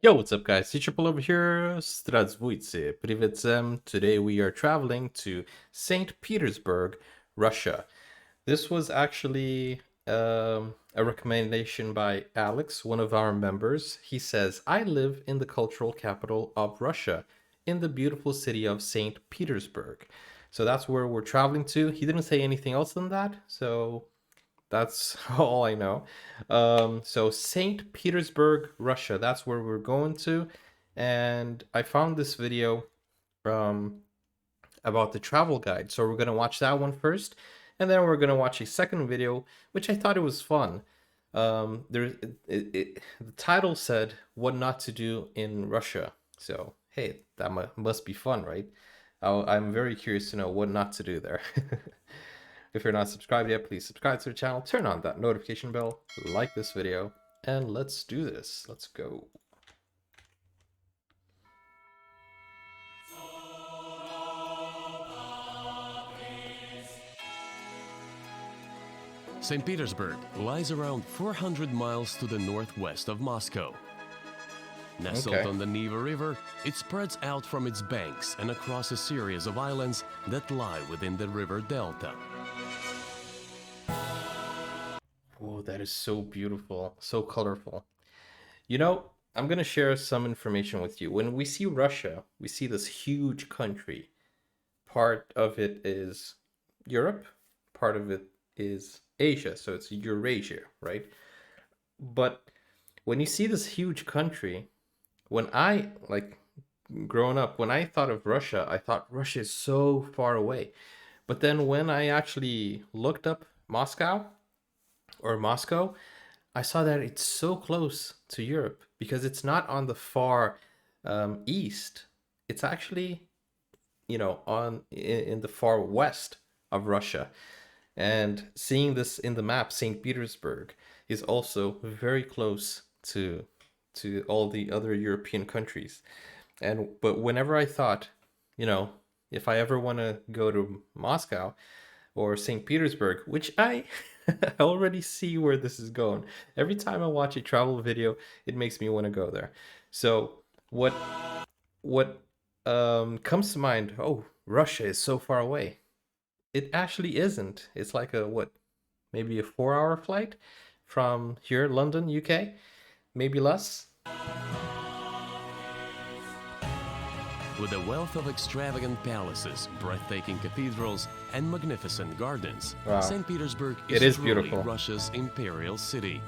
Yo, what's up, guys? Teacherpaul over here. Здравствуйте. Привет всем. Today we are traveling to St. Petersburg, Russia. This was actually a recommendation by Alex, one of our members. He says, I live in the cultural capital of Russia, in the beautiful city of St. Petersburg. So that's where we're traveling to. He didn't say anything else than that, so that's all I know. So St. Petersburg, Russia, that's where we're going to. And I found this video um, about the travel guide. So we're going to watch that one first. And then we're going to watch a second video, which I thought it was fun. The title said, What Not to Do in Russia. So, hey, that must be fun, right? I'm very curious to know what not to do there. If you're not subscribed yet, please subscribe to the channel, turn on that notification bell, like this video, and let's do this. Let's go. St. Petersburg lies around 400 miles to the northwest of Moscow. Nestled Okay. on the Neva River, it spreads out from its banks and across a series of islands that lie within the river delta. Oh, that is so beautiful, so colorful. You know, I'm going to share some information with you. When we see Russia, we see this huge country. Part of it is Europe, part of it is Asia, so it's Eurasia, right? But when you see this huge country, when I growing up, when I thought of Russia, I thought Russia is so far away. But then when I actually looked up Moscow, I saw that it's so close to Europe because it's not on the far east. It's actually, in the far west of Russia. And seeing this in the map, St. Petersburg is also very close to all the other European countries. But whenever I thought, if I ever want to go to Moscow or St. Petersburg, which I I already see where this is going. Every time I watch a travel video, it makes me want to go there. So what comes to mind? Oh, Russia is so far away. It actually isn't. It's like maybe a 4-hour flight from here, London, UK, maybe less. With a wealth of extravagant palaces, breathtaking cathedrals, and magnificent gardens, Wow. St. Petersburg It is is truly beautiful. Russia's imperial city.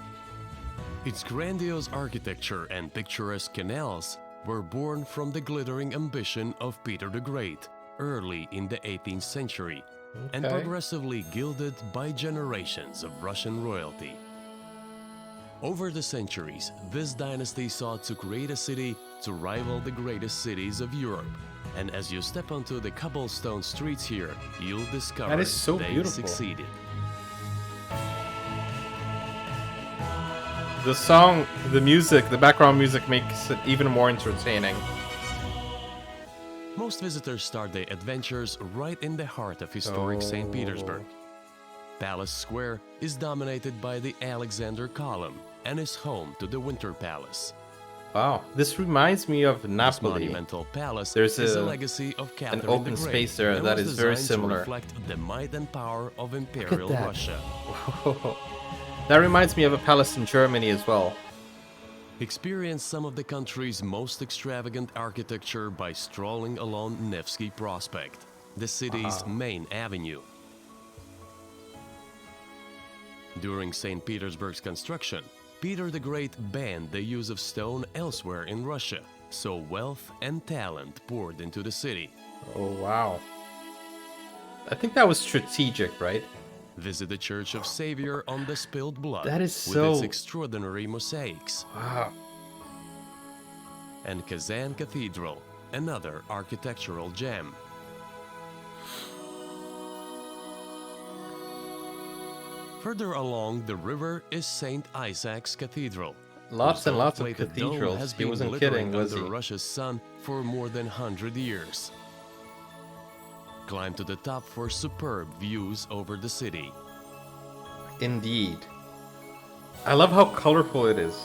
Its grandiose architecture and picturesque canals were born from the glittering ambition of Peter the Great early in the 18th century and Okay. progressively gilded by generations of Russian royalty. Over the centuries, this dynasty sought to create a city to rival the greatest cities of Europe. And as you step onto the cobblestone streets here, you'll discover That is so they beautiful. succeeded. The song, the music, the background music makes it even more entertaining. Most visitors start their adventures right in the heart of historic St. Petersburg. Palace Square is dominated by the Alexander Column and is home to the Winter Palace. Wow, this reminds me of This Napoli. monumental palace There's is a a- legacy of Catherine the open Great space there and that was is very designed similar. to reflect the might and power of Imperial that. Russia. That reminds me of a palace in Germany as well. Experience some of the country's most extravagant architecture by strolling along Nevsky Prospect, the city's main avenue. During St. Petersburg's construction, Peter the Great banned the use of stone elsewhere in Russia, so wealth and talent poured into the city. Oh, wow. I think that was strategic, right? Visit the Church of Savior on the Spilled Blood That is with its so- extraordinary mosaics, Wow. and Kazan Cathedral, another architectural gem. Further along the river is St. Isaac's Cathedral. Lots whose and lots of gold-plated dome cathedrals. has He been wasn't glittering kidding, was under he? Russia's sun for more than 100 years. Climb to the top for superb views over the city. Indeed. I love how colorful it is.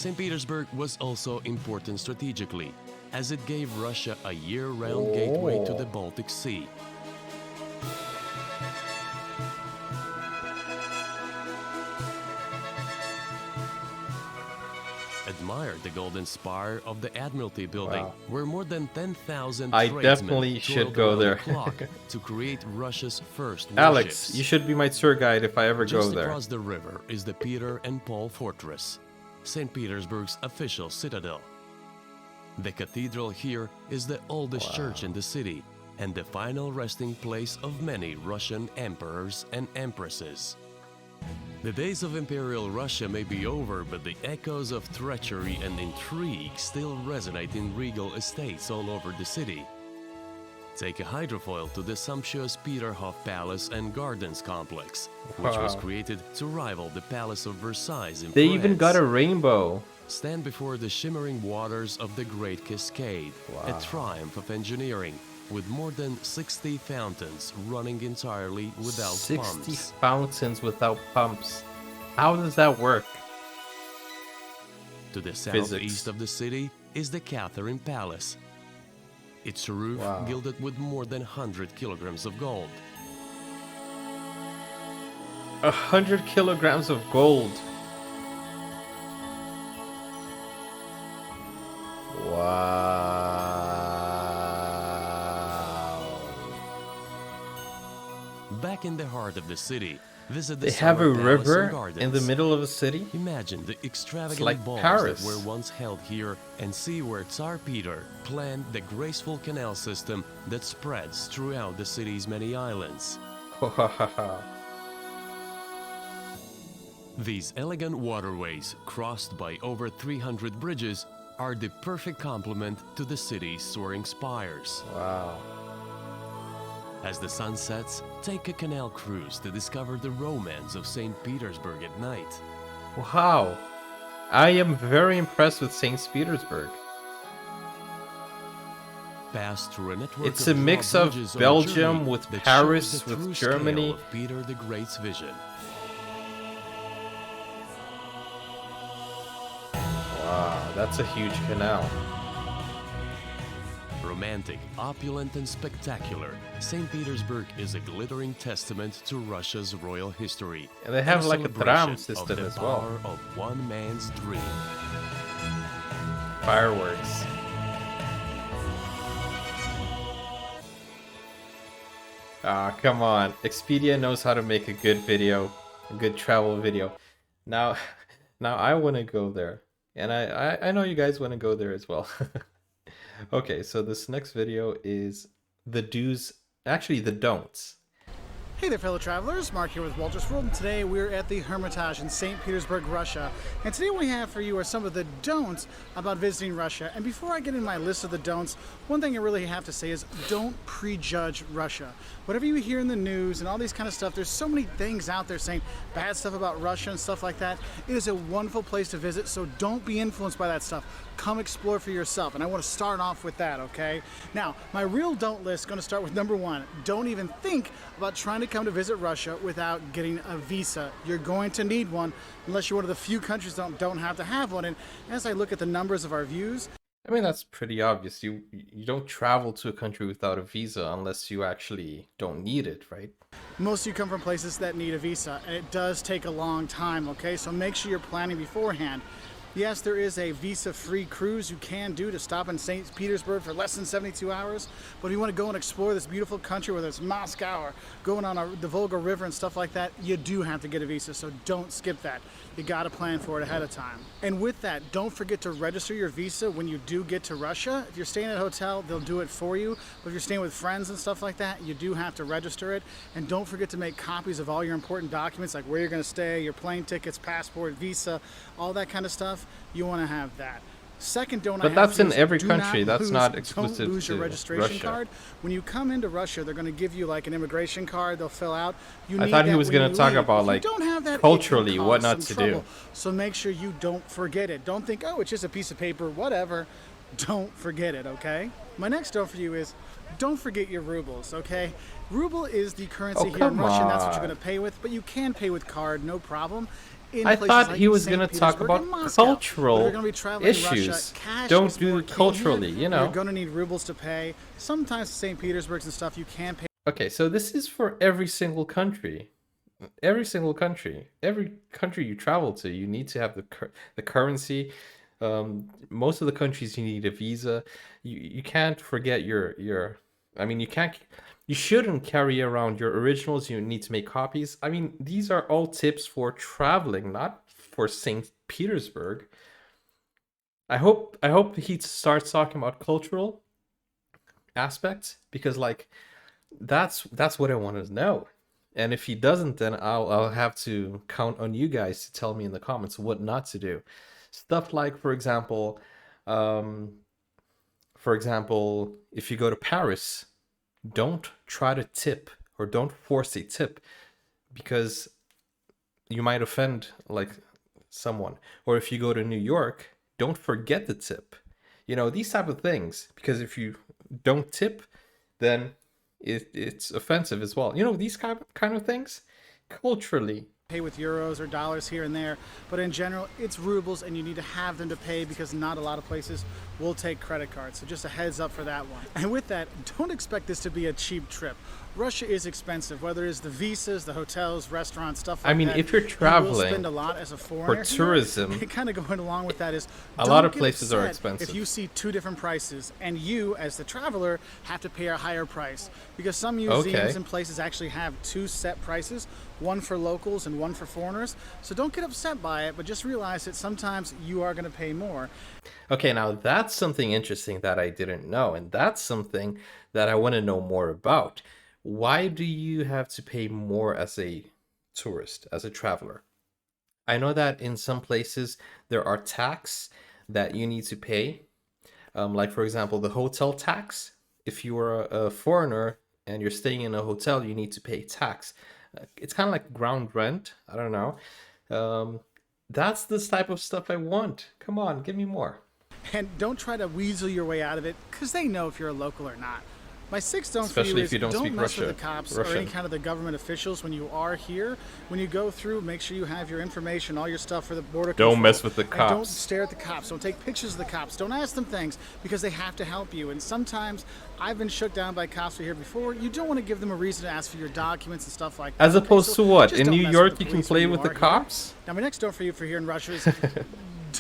St. Petersburg was also important strategically, as it gave Russia a year-round gateway to the Baltic Sea. Admire the golden spire of the Admiralty building, where more than 10,000 I tradesmen definitely should toiled go around there. the clock to create Russia's first Alex, warships. you should be my tour guide if I ever go Just there. across the river is the Peter and Paul Fortress, St. Petersburg's official citadel. The cathedral here is the oldest church in the city and the final resting place of many Russian emperors and empresses. The days of Imperial Russia may be over, but the echoes of treachery and intrigue still resonate in regal estates all over the city. Take a hydrofoil to the sumptuous Peterhof Palace and Gardens complex, which was created to rival the Palace of Versailles in They France. even got a rainbow. Stand before the shimmering waters of the Great Cascade, a triumph of engineering, with more than 60 fountains running entirely without 60 pumps. fountains without pumps. How does that work? To the Physics. southeast of the city is the Catherine Palace. Its roof gilded with more than 100 kilograms of gold. 100 kilograms of gold. Wow. Back in the heart of the city, visit the They have a Summer Palace and river Gardens. in the middle of a city? Imagine the extravagant like balls Paris. that were once held here, and see where Tsar Peter planned the graceful canal system that spreads throughout the city's many islands. These elegant waterways, crossed by over 300 bridges, are the perfect complement to the city's soaring spires. Wow. As the sun sets, take a canal cruise to discover the romance of St. Petersburg at night. Wow. I am very impressed with St. Petersburg. Pass through a network It's a mix raw of bridges on a Belgium journey with that Paris, shows the with true Germany. scale of Peter the Great's vision. Wow, that's a huge canal. Romantic, opulent, and spectacular, St. Petersburg is a glittering testament to Russia's royal history. And they have like a tram celebration system of as the well. power of one man's dream. Fireworks. Ah, come on. Expedia knows how to make a good video, a good travel video. Now, now I want to go there. And I know you guys want to go there as well. Okay, so this next video is the do's, actually the don'ts. Hey there, fellow travelers. Mark here with Walter's World, and today we're at the Hermitage in St. Petersburg, Russia. And today what we have for you are some of the don'ts about visiting Russia. And before I get in my list of the don'ts, one thing I really have to say is don't prejudge Russia. Whatever you hear in the news and all these kind of stuff, there's so many things out there saying bad stuff about Russia and stuff like that. It is a wonderful place to visit, so don't be influenced by that stuff. Come explore for yourself, and I want to start off with that, okay? Now, my real don't list is going to start with number one. Don't even think about trying to come to visit Russia without getting a visa. You're going to need one, unless you're one of the few countries that don't have to have one. And as I look at the numbers of our views, I mean, that's pretty obvious. You don't travel to a country without a visa unless you actually don't need it, right? most of you come from places that need a visa, and it does take a long time, okay? So make sure you're planning beforehand. Yes, there is a visa-free cruise you can do to stop in St. Petersburg for less than 72 hours. But if you want to go and explore this beautiful country, whether it's Moscow or going on the Volga River and stuff like that, you do have to get a visa, so don't skip that. You got to plan for it ahead of time. And with that, don't forget to register your visa when you do get to Russia. If you're staying at a hotel, they'll do it for you. But if you're staying with friends and stuff like that, you do have to register it. And don't forget to make copies of all your important documents, like where you're going to stay, your plane tickets, passport, visa, all that kind of stuff. You want to have that. Second, But that's in every country. That's not exclusive Don't lose your to registration Russia. card. When you come into Russia, they're going to give you like an immigration card. They'll fill out. You I need thought he that was when going you to talk leave. about If you like don't have that, it can culturally what cause not some to do. trouble. So make sure you don't forget it. Don't think, oh, it's just a piece of paper, whatever. Don't forget it, okay? My next don't for you is don't forget your rubles, okay? Ruble is the currency here in come Russia, and that's what you're on. going to pay with, but you can pay with card, no problem. in I places thought like he was St. gonna talk Petersburg and about Moscow. But if you're cultural going to be traveling Russia, issues. cash Don't is more do king culturally, here. you You're know. going to need rubles to pay. Sometimes St. Petersburg's and stuff you can pay. Okay, so this is for every single country. Every single country, every country you travel to, you need to have the currency. Most of the countries you need a visa. You can't forget your. I mean, you shouldn't carry around your originals. You need to make copies. I mean, these are all tips for traveling, not for St. Petersburg. I hope he starts talking about cultural aspects because like that's what I want to know. And if he doesn't, then I'll have to count on you guys to tell me in the comments what not to do. Stuff like, um, for example, if you go to Paris, don't try to tip or don't force a tip because you might offend like someone. Or if you go to New York, don't forget the tip. You know, these type of things. Because if you don't tip, then it's offensive as well. You know, these kind of things culturally. Pay with euros or dollars here and there, but in general it's rubles and you need to have them to pay because not a lot of places will take credit cards. So just a heads up for that one. And with that, don't expect this to be a cheap trip. Russia is expensive, whether it's the visas, the hotels, restaurants, stuff like that. I mean, if you're You will traveling spend a lot as a foreigner for tourism, here. Kind of going along with that is a lot don't of get places are upset expensive. if you see two different prices and you as the traveler have to pay a higher price because some museums Okay. and places actually have two set prices, one for locals and one for foreigners. So don't get upset by it, but just realize that sometimes you are going to pay more. Okay, now that's something interesting that I didn't know, and that's something that I want to know more about. Why do you have to pay more as a tourist, as a traveler? I know that in some places there are tax that you need to pay. Like, for example, the hotel tax. If you are a foreigner and you're staying in a hotel, you need to pay tax. It's kind of like ground rent. I don't know. Um, that's this type of stuff I want. Come on, give me more. And don't try to weasel your way out of it because they know if you're a local or not. My sixth don't for you Especially is if you don't speak mess with the Russia, cops or any Russian. kind of the government officials when you are here. When you go through, make sure you have your information, all your stuff for the border control. Don't mess with the And don't cops. stare at the cops. Don't take pictures of the cops. Don't ask them things because they have to help you. And sometimes I've been shook down by cops here before. You don't want to give them a reason to ask for your documents and stuff like that. As opposed so to what? just In don't New mess with York, the you can police play when with you the are here. cops? Now, my next don't for you for here in Russia is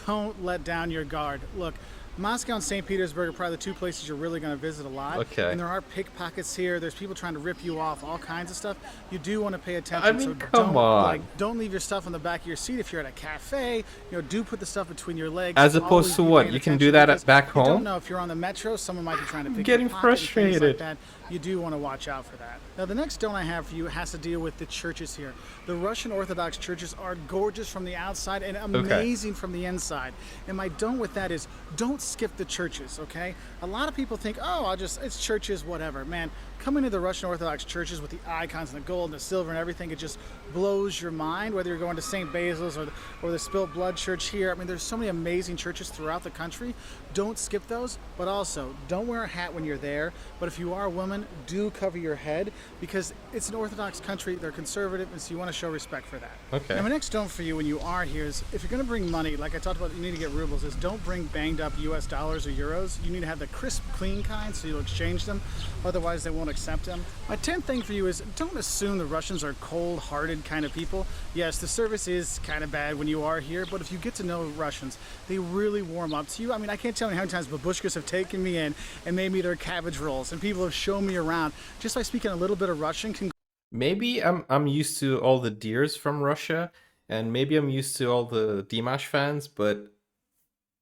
don't let down your guard. Look, Moscow and St. Petersburg are probably the two places you're really going to visit a lot. Okay. And there are pickpockets here. There's people trying to rip you off, all kinds of stuff. You do want to pay attention. I mean, so come don't, on. don't leave your stuff on the back of your seat if you're at a cafe. You know, do put the stuff between your legs. As opposed Always to be what? paying You can attention do that because back You don't home? know if you're on the metro. Someone might be trying to pick getting your pocket and things frustrated. like that. You do want to watch out for that. Now, the next don't I have for you has to deal with the churches here. The Russian Orthodox churches are gorgeous from the outside and amazing from the inside. And my don't with that is don't skip the churches, okay? A lot of people think, oh, it's churches, whatever. Man, coming to the Russian Orthodox churches with the icons and the gold and the silver and everything, it just blows your mind, whether you're going to St. Basil's or the Spilt Blood Church here. I mean, there's so many amazing churches throughout the country. Don't skip those, but also don't wear a hat when you're there. But if you are a woman, do cover your head because it's an Orthodox country. They're conservative, and so you want to show respect for that. Okay. Now, my next don't for you when you are here is if you're going to bring money, like I talked about, you need to get rubles, is don't bring banged up US dollars or euros. You need to have the crisp, clean kind so you'll exchange them. Otherwise, they won't accept them. My 10th thing for you is don't assume the Russians are cold-hearted kind of people. Yes, the service is kind of bad when you are here, but if you get to know Russians, they really warm up to you. I mean, I can't tell you how many times babushkas have taken me in and made me their cabbage rolls, and people have shown me around just by speaking a little bit of Russian. Can Maybe I'm used to all the deers from Russia, and maybe I'm used to all the Dimash fans, but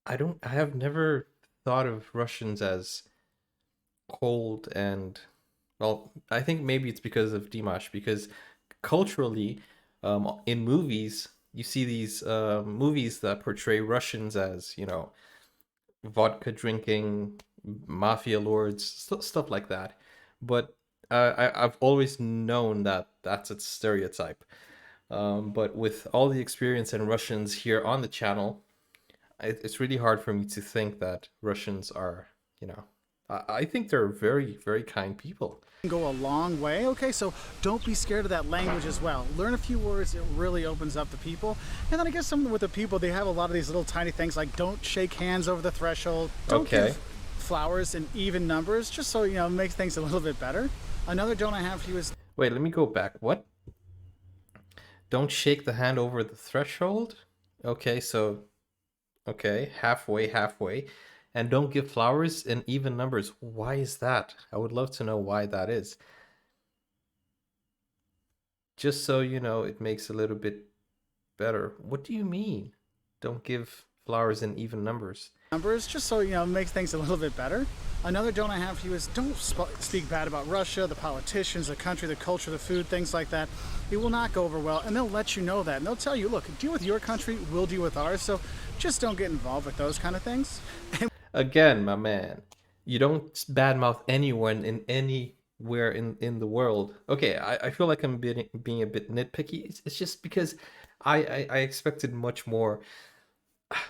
I have never thought of Russians as cold and well, I think maybe it's because of Dimash, because culturally, in movies, you see these movies that portray Russians as, you know, vodka drinking, mafia lords, stuff like that. But I've always known that that's a stereotype. But with all the experience in Russians here on the channel, it's really hard for me to think that Russians are, you know, I think they're very, very kind people. Go a long way. Okay, so don't be scared of that language as well. Learn a few words, it really opens up the people. And then I guess some with the people, they have a lot of these little tiny things like don't shake hands over the threshold, don't Okay. give flowers in even numbers, just so you know, make things a little bit better. Another don't I have for you is Wait, let me go back. What? Don't shake the hand over the threshold? Okay, so okay, halfway, halfway. And don't give flowers in even numbers. Why is that? I would love to know why that is. Just so you know, it makes a little bit better. What do you mean? Don't give flowers in even numbers. numbers, just so you know, make things a little bit better. Another don't I have for you is don't speak bad about Russia, the politicians, the country, the culture, the food, things like that. It will not go over well, and they'll let you know that. And they'll tell you, look, deal with your country, we'll deal with ours. So just don't get involved with those kind of things. Again, my man, you don't badmouth anyone in anywhere in the world. Okay, I feel like I'm being a bit nitpicky. It's just because I expected much more.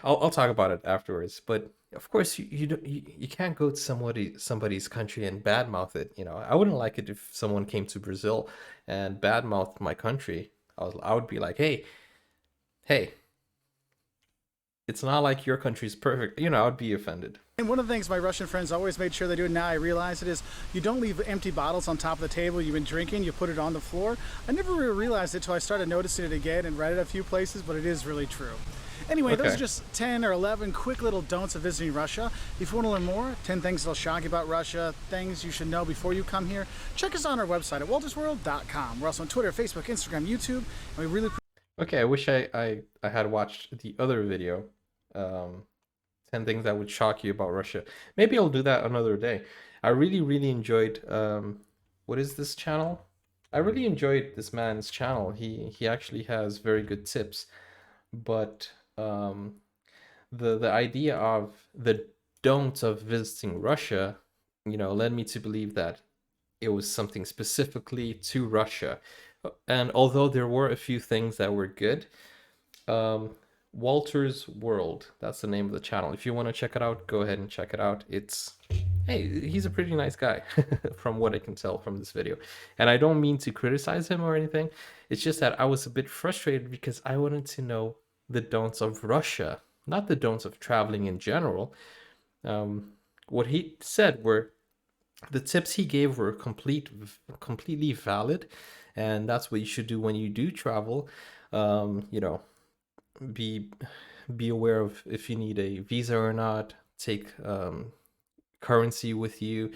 I'll talk about it afterwards. But of course, you can't go to somebody's country and badmouth it. You know, I wouldn't like it if someone came to Brazil and badmouthed my country. I would be like, hey, it's not like your country's perfect. You know, I would be offended. And one of the things my Russian friends always made sure they do, and now I realize it, is you don't leave empty bottles on top of the table you've been drinking, you put it on the floor. I never really realized it until I started noticing it again and read it a few places, but it is really true. Anyway, those Okay. are just 10 or 11 quick little don'ts of visiting Russia. If you want to learn more, 10 things that'll shock you about Russia, things you should know before you come here, check us on our website at waltersworld.com. We're also on Twitter, Facebook, Instagram, YouTube, and we really Okay, I wish I had watched the other video. Um, 10 things that would shock you about Russia. Maybe I'll do that another day. I really, really enjoyed what is this channel? I really enjoyed this man's channel. He actually has very good tips. But the idea of the don'ts of visiting Russia, you know, led me to believe that it was something specifically to Russia. And although there were a few things that were good, um, Walter's World, that's the name of the channel. If you want to check it out, go ahead and check it out. It's, hey, he's a pretty nice guy from what I can tell from this video. And I don't mean to criticize him or anything. It's just that I was a bit frustrated because I wanted to know the don'ts of Russia, not the don'ts of traveling in general. What he said were the tips he gave were completely valid, and that's what you should do when you do travel. You know, be be aware of if you need a visa or not. Take currency with you.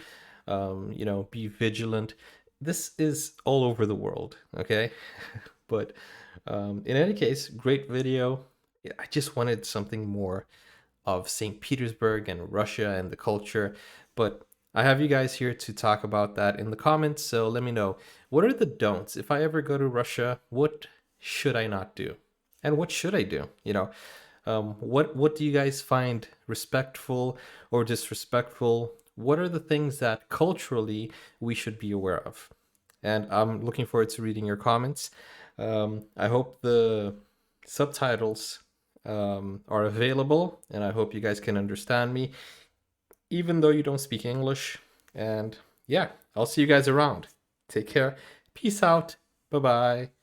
You know, be vigilant. This is all over the world, okay? But in any case, great video. I just wanted something more of St. Petersburg and Russia and the culture. But I have you guys here to talk about that in the comments. So let me know, what are the don'ts? If I ever go to Russia, what should I not do? And what should I do? You know, what do you guys find respectful or disrespectful? What are the things that culturally we should be aware of? And I'm looking forward to reading your comments. I hope the subtitles are available, and I hope you guys can understand me, even though you don't speak English. And yeah, I'll see you guys around. Take care. Peace out. Bye bye.